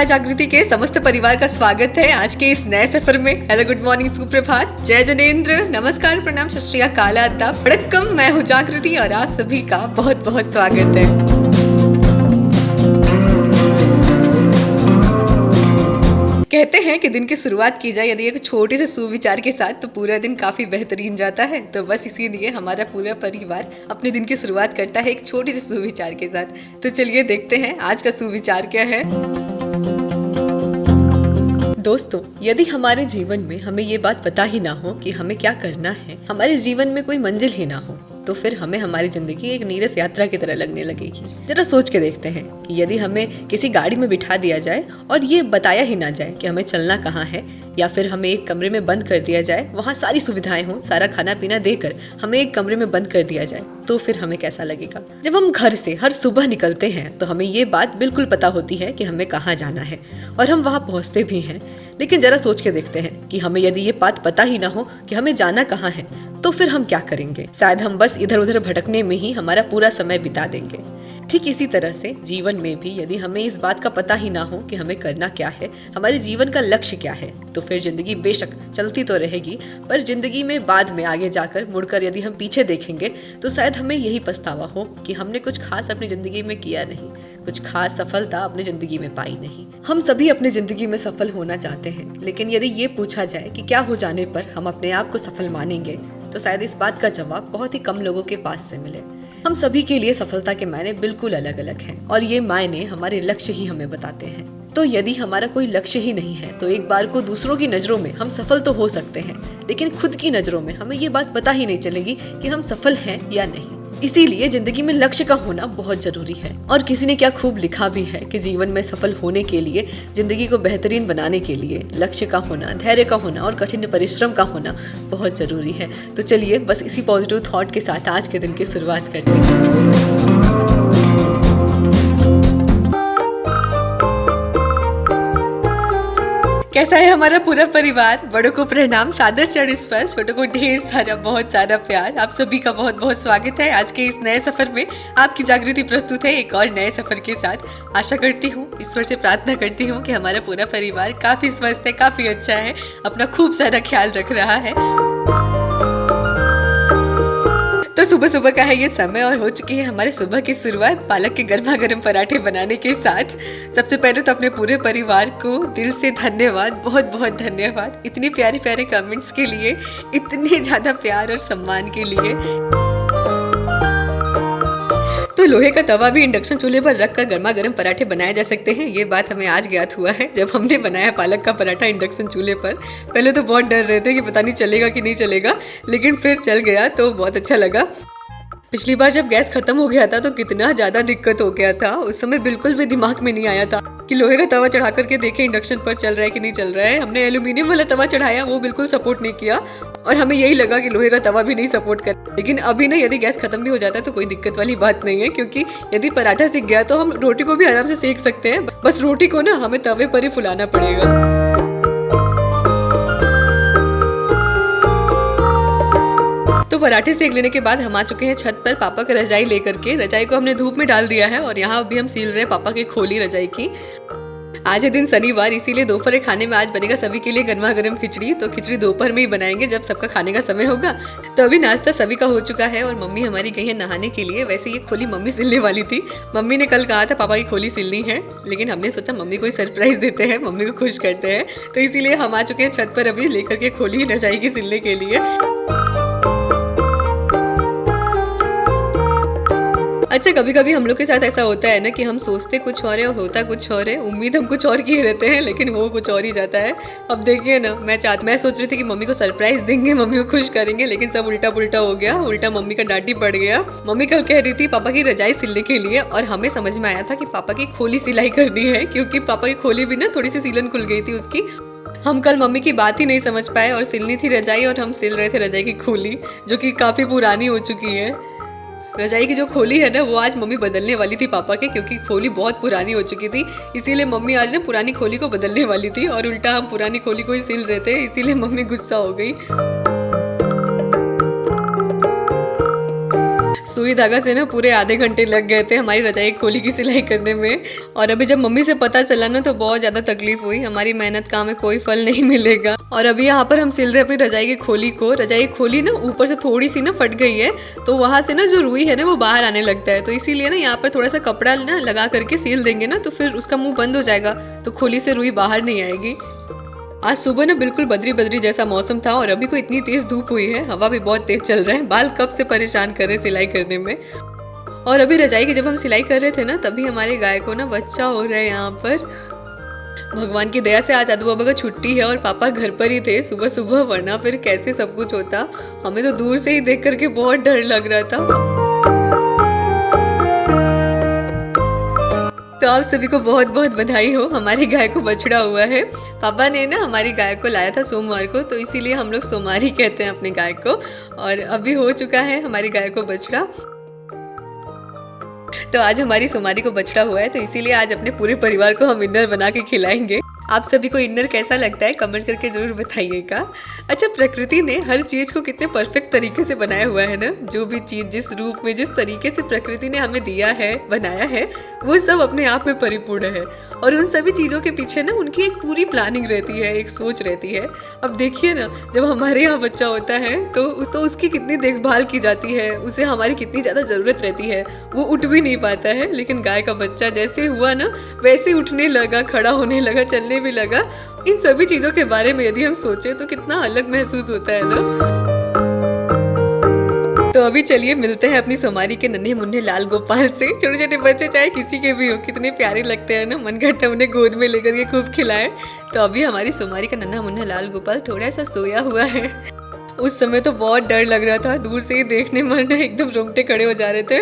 कथा जागृति के समस्त परिवार का स्वागत है आज के इस नए सफर में। हेलो, गुड मॉर्निंग, सुप्रभात, जय जनेन्द्र, नमस्कार, प्रणाम, सत श्री अकाल, आदाब, वड़क्कम। मैं हूँ जागृति और आप सभी का बहुत बहुत स्वागत है। कहते हैं कि दिन की शुरुआत की जाए यदि एक छोटे से सुविचार के साथ तो पूरा दिन काफी बेहतरीन जाता है। तो बस इसीलिए हमारा पूरा परिवार अपने दिन की शुरुआत करता है एक छोटे से सुविचार के साथ। तो चलिए देखते हैं आज का सुविचार क्या है। दोस्तों, यदि हमारे जीवन में हमें ये बात पता ही ना हो कि हमें क्या करना है, हमारे जीवन में कोई मंजिल ही ना हो, तो फिर हमें हमारी जिंदगी एक नीरस यात्रा की तरह लगने लगेगी। जरा सोच के देखते हैं कि यदि हमें किसी गाड़ी में बिठा दिया जाए और ये बताया ही ना जाए कि हमें चलना कहाँ है, या फिर हमें एक कमरे में बंद कर दिया जाए, वहाँ सारी सुविधाएं हों, सारा खाना पीना देकर हमें एक कमरे में बंद कर दिया जाए, तो फिर हमें कैसा लगेगा। जब हम घर से हर सुबह निकलते हैं तो हमें ये बात बिल्कुल पता होती है कि हमें कहाँ जाना है और हम वहाँ पहुँचते भी हैं। लेकिन जरा सोच के देखते हैं कि हमें यदि ये बात पता ही ना हो कि हमें जाना कहाँ है, तो फिर हम क्या करेंगे। शायद हम बस इधर उधर भटकने में ही हमारा पूरा समय बिता देंगे। ठीक इसी तरह से जीवन में भी यदि हमें इस बात का पता ही ना हो कि हमें करना क्या है, हमारे जीवन का लक्ष्य क्या है, तो फिर जिंदगी बेशक चलती तो रहेगी, पर जिंदगी में बाद में आगे जाकर मुड़कर यदि हम पीछे देखेंगे तो शायद हमें यही पछतावा हो कि हमने कुछ खास अपनी जिंदगी में किया नहीं, कुछ खास सफलता अपनी जिंदगी में पाई नहीं। हम सभी अपनी जिंदगी में सफल होना चाहते हैं, लेकिन यदि ये पूछा जाए कि क्या हो जाने पर हम अपने आप को सफल मानेंगे, तो शायद इस बात का जवाब बहुत ही कम लोगों के पास से मिले। हम सभी के लिए सफलता के मायने बिल्कुल अलग अलग हैं और ये मायने हमारे लक्ष्य ही हमें बताते हैं। तो यदि हमारा कोई लक्ष्य ही नहीं है तो एक बार को दूसरों की नजरों में हम सफल तो हो सकते हैं, लेकिन खुद की नजरों में हमें ये बात पता ही नहीं चलेगी कि हम सफल हैं या नहीं। इसीलिए जिंदगी में लक्ष्य का होना बहुत जरूरी है। और किसी ने क्या खूब लिखा भी है कि जीवन में सफल होने के लिए, जिंदगी को बेहतरीन बनाने के लिए लक्ष्य का होना, धैर्य का होना और कठिन परिश्रम का होना बहुत जरूरी है। तो चलिए बस इसी पॉजिटिव थॉट के साथ आज के दिन की शुरुआत करते हैं। कैसा है हमारा पूरा परिवार? बड़ों को प्रणाम, सादर चरण स्पर्श, छोटों को ढेर सारा बहुत सारा प्यार। आप सभी का बहुत बहुत स्वागत है आज के इस नए सफर में। आपकी जागृति प्रस्तुत है एक और नए सफर के साथ। आशा करती हूँ, ईश्वर से प्रार्थना करती हूँ कि हमारा पूरा परिवार काफी स्वस्थ है, काफी अच्छा है, अपना खूब सारा ख्याल रख रहा है। तो सुबह सुबह का है ये समय और हो चुकी है हमारे सुबह की शुरुआत पालक के गर्मा गर्म पराठे बनाने के साथ। सबसे पहले तो अपने पूरे परिवार को दिल से धन्यवाद, बहुत बहुत धन्यवाद इतने प्यारे प्यारे कमेंट्स के लिए, इतने ज्यादा प्यार और सम्मान के लिए। तो लोहे का तवा भी इंडक्शन चूल्हे पर रखकर गर्मा गर्म पराठे बनाए जा सकते हैं, ये बात हमें आज ज्ञात हुआ है जब हमने बनाया पालक का पराठा इंडक्शन चूल्हे पर। पहले तो बहुत डर रहे थे कि पता नहीं चलेगा कि नहीं चलेगा, लेकिन फिर चल गया तो बहुत अच्छा लगा। पिछली बार जब गैस खत्म हो गया था तो कितना ज्यादा दिक्कत हो गया था। उस समय बिल्कुल भी दिमाग में नहीं आया था कि लोहे का तवा चढ़ा करके देखें इंडक्शन पर चल रहा है कि नहीं चल रहा है। हमने एल्यूमिनियम वाला तवा चढ़ाया, वो बिल्कुल सपोर्ट नहीं किया और हमें यही लगा कि लोहे का तवा भी नहीं सपोर्ट कर। लेकिन अभी ना यदि गैस खत्म भी हो जाता है तो कोई दिक्कत वाली बात नहीं है, क्योंकि यदि पराठा सीख गया तो हम रोटी को भी आराम से सेक सकते हैं। बस रोटी को ना हमें तवे पर ही फुलाना पड़ेगा। तो पराठे सेक लेने के बाद हम आ चुके हैं छत पर पापा का रजाई लेकर के। रजाई को हमने धूप में डाल दिया है और यहाँ अभी हम सील रहे हैं पापा की खोली रजाई की। आज है दिन शनिवार, इसीलिए दोपहर के खाने में आज बनेगा सभी के लिए गर्मा गर्म खिचड़ी। तो खिचड़ी दोपहर में ही बनाएंगे जब सबका खाने का समय होगा। तो अभी नाश्ता सभी का हो चुका है और मम्मी हमारी गई है नहाने के लिए। वैसे ये खोली मम्मी सिलने वाली थी, मम्मी ने कल कहा था पापा की खोली सिलनी है, लेकिन हमने सोचा मम्मी को सरप्राइज देते हैं, मम्मी को खुश करते हैं। तो इसीलिए हम आ चुके हैं छत पर अभी लेकर के खोली रजाई की सिलने के लिए। अच्छा, कभी कभी हम लोग के साथ ऐसा होता है ना कि हम सोचते कुछ और है और होता कुछ और है। उम्मीद हम कुछ और किए रहते हैं लेकिन वो कुछ और ही जाता है। अब देखिए ना, मैं सोच रही थी कि मम्मी को सरप्राइज देंगे, मम्मी को खुश करेंगे, लेकिन सब उल्टा पुल्टा हो गया। उल्टा मम्मी का डांट ही पड़ गया। मम्मी कल कह रही थी पापा की रजाई सिलने के लिए और हमें समझ में आया था कि पापा की खोली सिलाई करनी है, क्योंकि पापा की खोली भी ना थोड़ी सी सीलन खुल गई थी उसकी। हम कल मम्मी की बात ही नहीं समझ पाए और सिलनी थी रजाई और हम सिल रहे थे रजाई की खोली, जो कि काफी पुरानी हो चुकी है। रजाई की जो खोली है ना, वो आज मम्मी बदलने वाली थी पापा के, क्योंकि खोली बहुत पुरानी हो चुकी थी। इसीलिए मम्मी आज ना पुरानी खोली को बदलने वाली थी और उल्टा हम पुरानी खोली को ही सिल रहे थे, इसीलिए मम्मी गुस्सा हो गई। सुई धागा से ना पूरे आधे घंटे लग गए थे हमारी रजाई खोली की सिलाई करने में। और अभी जब मम्मी से पता चला ना तो बहुत ज़्यादा तकलीफ हुई, हमारी मेहनत का हमें कोई फल नहीं मिलेगा। और अभी यहाँ पर हम सिल रहे अपनी रजाई की खोली को। रजाई खोली ना ऊपर से थोड़ी सी ना फट गई है, तो वहाँ से ना जो रुई है ना वो बाहर आने लगता है, तो इसीलिए ना यहाँ पर थोड़ा सा कपड़ा ना लगा करके सील देंगे ना तो फिर उसका मुँह बंद हो जाएगा, तो खोली से रुई बाहर नहीं आएगी। आज सुबह ना बिल्कुल बदरी बदरी जैसा मौसम था और अभी को इतनी तेज धूप हुई है, हवा भी बहुत तेज चल रहा है। बाल कब से परेशान कर रहे सिलाई करने में। और अभी रजाई की जब हम सिलाई कर रहे थे ना तभी हमारे गाय को ना बच्चा हो रहा है यहाँ पर। भगवान की दया से आज दादू बाबा का छुट्टी है और पापा घर पर ही थे सुबह सुबह, वरना फिर कैसे सब कुछ होता। हमें तो दूर से ही देख करके बहुत डर लग रहा था। तो आप सभी को बहुत बहुत बधाई हो, हमारी गाय को बछड़ा हुआ है। पापा ने ना हमारी गाय को लाया था सोमवार को, तो इसीलिए हम लोग सोमारी कहते हैं अपनी गाय को। और अभी हो चुका है हमारी गाय को बछड़ा। तो आज हमारी सोमारी को बछड़ा हुआ है, तो इसीलिए आज अपने पूरे परिवार को हम इन्नर बना के खिलाएंगे। आप सभी को इन्नर कैसा लगता है कमेंट करके जरूर बताइएगा। अच्छा, प्रकृति ने हर चीज को कितने परफेक्ट तरीके से बनाया हुआ है ना। जो भी चीज जिस रूप में जिस तरीके से प्रकृति ने हमें दिया है, बनाया है, वो सब अपने आप में परिपूर्ण है। और उन सभी चीज़ों के पीछे ना उनकी एक पूरी प्लानिंग रहती है, एक सोच रहती है। अब देखिए ना, जब हमारे यहाँ बच्चा होता है तो उसकी कितनी देखभाल की जाती है, उसे हमारी कितनी ज़्यादा ज़रूरत रहती है। वो उठ भी नहीं पाता है, लेकिन गाय का बच्चा जैसे हुआ ना वैसे उठने लगा, खड़ा होने लगा, चलने भी लगा। इन सभी चीज़ों के बारे में यदि हम सोचें तो कितना अलग महसूस होता है ना। तो अभी चलिए मिलते हैं अपनी सोमारी के नन्हे मुन्ने लाल गोपाल से। छोटे छोटे बच्चे चाहे किसी के भी हो, कितने प्यारे लगते हैं ना, मन करता है उन्हें गोद में लेकर के खूब खिलाएं। तो अभी हमारी सोमारी का नन्हा मुन्ना लाल गोपाल थोड़ा सा सोया हुआ है। उस समय तो बहुत डर लग रहा था, दूर से ही देखने में ना एकदम रोंगटे खड़े हो जा रहे थे।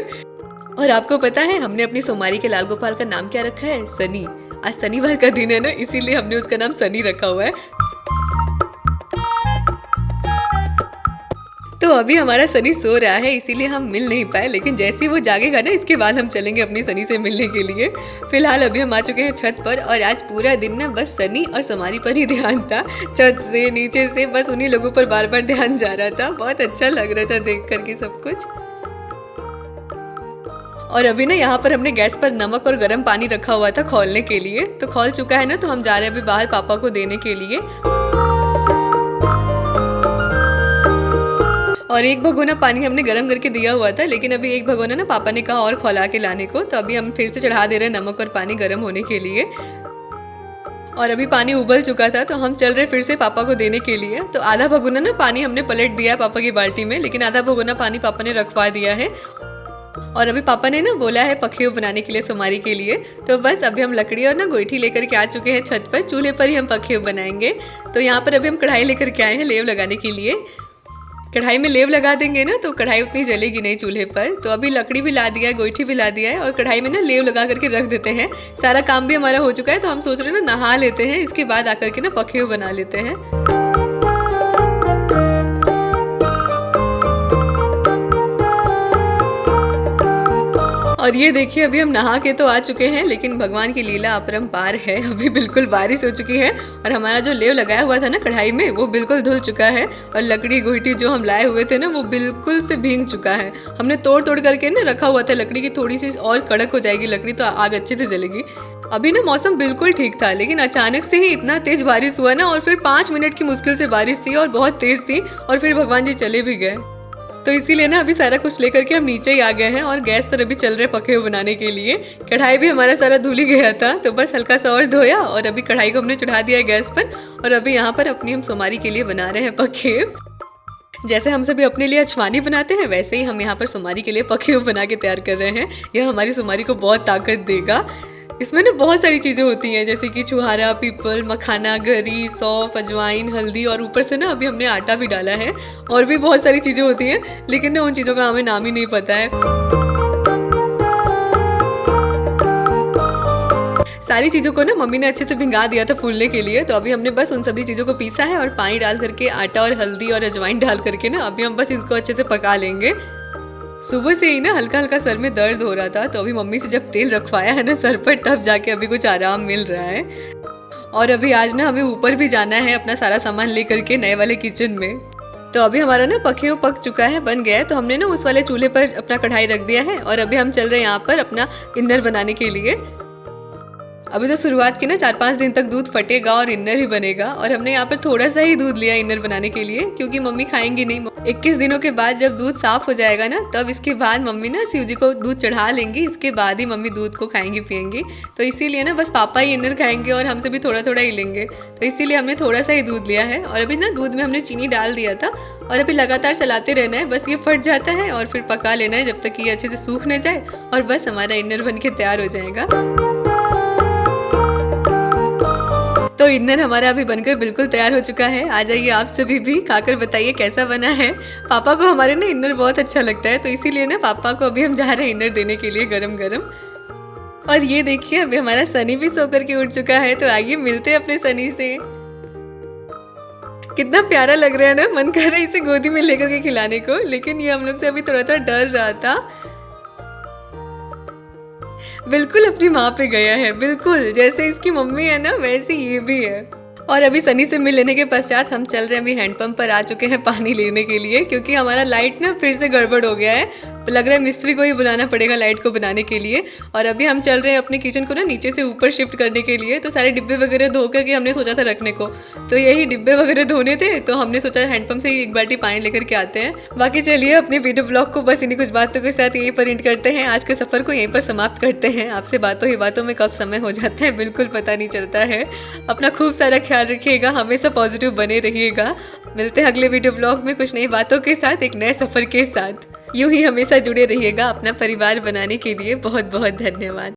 और आपको पता है हमने अपनी सोमारी के लाल गोपाल का नाम क्या रखा है? सनी। आज शनिवार का दिन है ना, इसीलिए हमने उसका नाम सनी रखा हुआ है। तो अभी हमारा सनी सो रहा है, इसीलिए हम मिल नहीं पाए, लेकिन जैसे ही वो जागेगा ना इसके बाद हम चलेंगे अपनी सनी से मिलने के लिए। फिलहाल अभी हम आ चुके हैं छत पर और आज पूरा दिन ना बस सनी और सोमारी पर ही ध्यान था। छत से नीचे से बस उन्हीं लोगों पर बार बार ध्यान जा रहा था। बहुत अच्छा लग रहा था देख करके सब कुछ। और अभी ना यहाँ पर हमने गैस पर नमक और गर्म पानी रखा हुआ था खौलने के लिए, तो खौल चुका है ना, तो हम जा रहे हैं अभी बाहर पापा को देने के लिए। और एक भगोना पानी हमने गर्म करके दिया हुआ था, लेकिन अभी एक भगोना ना पापा ने कहा और खौला के लाने को, तो अभी हम फिर से चढ़ा दे रहे हैं नमक और पानी गर्म होने के लिए। और अभी पानी उबल चुका था, तो हम चल रहे फिर से पापा को देने के लिए। तो आधा भगोना ना पानी हमने पलट दिया पापा की बाल्टी में, लेकिन आधा भगोना पानी पापा ने रखवा दिया है। और अभी पापा ने ना बोला है पखेव बनाने के लिए सोमारी के लिए, तो बस अभी हम लकड़ी और ना गोईठी लेकर के आ चुके हैं छत पर। चूल्हे पर ही हम पखेव बनाएंगे। तो यहाँ पर अभी हम कढ़ाई लेकर के आए हैं लेव लगाने के लिए। कढ़ाई में लेव लगा देंगे ना तो कढ़ाई उतनी जलेगी नहीं चूल्हे पर। तो अभी लकड़ी भी ला दिया है, गोईठी भी ला दिया है और कढ़ाई में ना लेव लगा करके रख देते हैं। सारा काम भी हमारा हो चुका है, तो हम सोच रहे हैं ना नहा लेते हैं, इसके बाद आकर के ना पखेव बना लेते हैं। और ये देखिए अभी हम नहा के तो आ चुके हैं, लेकिन भगवान की लीला अपरंपार है। अभी बिल्कुल बारिश हो चुकी है और हमारा जो लेव लगाया हुआ था ना कढ़ाई में वो बिल्कुल धुल चुका है। और लकड़ी गोईठी जो हम लाए हुए थे ना वो बिल्कुल से भीग चुका है। हमने तोड़ तोड़ करके ना रखा हुआ था लकड़ी की, थोड़ी सी और कड़क हो जाएगी लकड़ी तो आग अच्छे से जलेगी। अभी ना मौसम बिल्कुल ठीक था, लेकिन अचानक से ही इतना तेज बारिश हुआ ना, और फिर 5 मिनट की मुश्किल से बारिश थी और बहुत तेज थी, और फिर भगवान जी चले भी गए। तो इसीलिए ना अभी सारा कुछ लेकर के हम नीचे ही आ गए हैं और गैस पर अभी चल रहे पखेव बनाने के लिए। कढ़ाई भी हमारा सारा धुल ही गया था, तो बस हल्का सा और धोया और अभी कढ़ाई को हमने चढ़ा दिया है गैस पर। और अभी यहाँ पर अपनी हम सोमारी के लिए बना रहे हैं पखेव। जैसे हम सभी अपने लिए अछवानी बनाते हैं, वैसे ही हम यहाँ पर सोमारी के लिए पखेव बना के तैयार कर रहे हैं। यह हमारी सोमारी को बहुत ताकत देगा। इसमें ना बहुत सारी चीज़ें होती हैं, जैसे कि छुहारा, पीपल, मखाना, गरी, सौंफ, अजवाइन, हल्दी, और ऊपर से ना अभी हमने आटा भी डाला है। और भी बहुत सारी चीज़ें होती हैं, लेकिन ना उन चीज़ों का हमें नाम ही नहीं पता है। सारी चीज़ों को ना मम्मी ने अच्छे से भिंगा दिया था फूलने के लिए, तो अभी हमने बस उन सभी चीज़ों को पीसा है और पानी डाल करके, आटा और हल्दी और अजवाइन डाल करके ना अभी हम बस इसको अच्छे से पका लेंगे। सुबह से ही ना हल्का हल्का सर में दर्द हो रहा था, तो अभी मम्मी से जब तेल रखवाया है ना सर पर, तब जाके अभी कुछ आराम मिल रहा है। और अभी आज ना हमें ऊपर भी जाना है अपना सारा सामान लेकर के नए वाले किचन में। तो अभी हमारा ना पखेव पक चुका है, बन गया है। तो हमने ना उस वाले चूल्हे पर अपना कढ़ाई रख दिया है और अभी हम चल रहे हैं यहाँ पर अपना इनर बनाने के लिए। अभी तो शुरुआत की ना 4-5 दिन तक दूध फटेगा और इनर ही बनेगा। और हमने यहाँ पर थोड़ा सा ही दूध लिया इनर बनाने के लिए, क्योंकि मम्मी खाएंगी नहीं। 21 दिनों के बाद जब दूध साफ हो जाएगा ना, तब इसके बाद मम्मी ना शिव जी को दूध चढ़ा लेंगी। इसके बाद ही मम्मी दूध को खाएंगी पियेंगी। तो इसीलिए ना बस पापा ही इनर खाएंगे और हमसे भी थोड़ा थोड़ा ही लेंगे। तो इसीलिए हमने थोड़ा सा ही दूध लिया है। और अभी ना दूध में हमने चीनी डाल दिया था और अभी लगातार चलाते रहना है। बस ये फट जाता है और फिर पका लेना है जब तक ये अच्छे से सूख न जाए, और बस हमारा इनर बन के तैयार हो जाएगा। तो इनर हमारा अभी बनकर बिल्कुल तैयार हो चुका है। आ जाइए आप सभी भी खाकर बताइए कैसा बना है। पापा को हमारे ना इनर बहुत अच्छा लगता है, तो इसीलिए ना पापा को अभी हम जा रहे हैं इनर देने के लिए गरम गरम। और ये देखिए अभी हमारा सनी भी सो करके उठ चुका है। तो आइए मिलते हैं अपने सनी से। कितना प्यारा लग रहा है ना, मन कर रहा है इसे गोदी में लेकर के खिलाने को, लेकिन ये हम लोग से अभी थोड़ा थोड़ा डर रहा था। बिल्कुल अपनी माँ पे गया है, बिल्कुल जैसे इसकी मम्मी है ना वैसे ये भी है। और अभी सनी से मिल लेने के पश्चात हम चल रहे हैं अभी हैंडपंप पर आ चुके हैं पानी लेने के लिए, क्योंकि हमारा लाइट ना फिर से गड़बड़ हो गया है। लग रहा है मिस्त्री को ही बुलाना पड़ेगा लाइट को बनाने के लिए। और अभी हम चल रहे हैं अपने किचन को ना नीचे से ऊपर शिफ्ट करने के लिए। तो सारे डिब्बे वगैरह धो करके हमने सोचा था रखने को, तो यही डिब्बे वगैरह धोने थे। तो हमने सोचा हैंडपंप से ही एक बाल्टी पानी लेकर के आते हैं। बाकी चलिए अपने वीडियो ब्लॉग को बस इन्हीं कुछ बातों के साथ यहीं पर एंड करते हैं। आज के सफर को यहीं पर समाप्त करते हैं। आपसे बातों ही बातों में कब समय हो जाता है बिल्कुल पता नहीं चलता है। अपना खूब सारा ख्याल रखिएगा, हमेशा पॉजिटिव बने रहिएगा। मिलते हैं अगले वीडियो ब्लॉग में कुछ नई बातों के साथ, एक नए सफर के साथ। यूं ही हमेशा जुड़े रहिएगा अपना परिवार बनाने के लिए। बहुत बहुत धन्यवाद।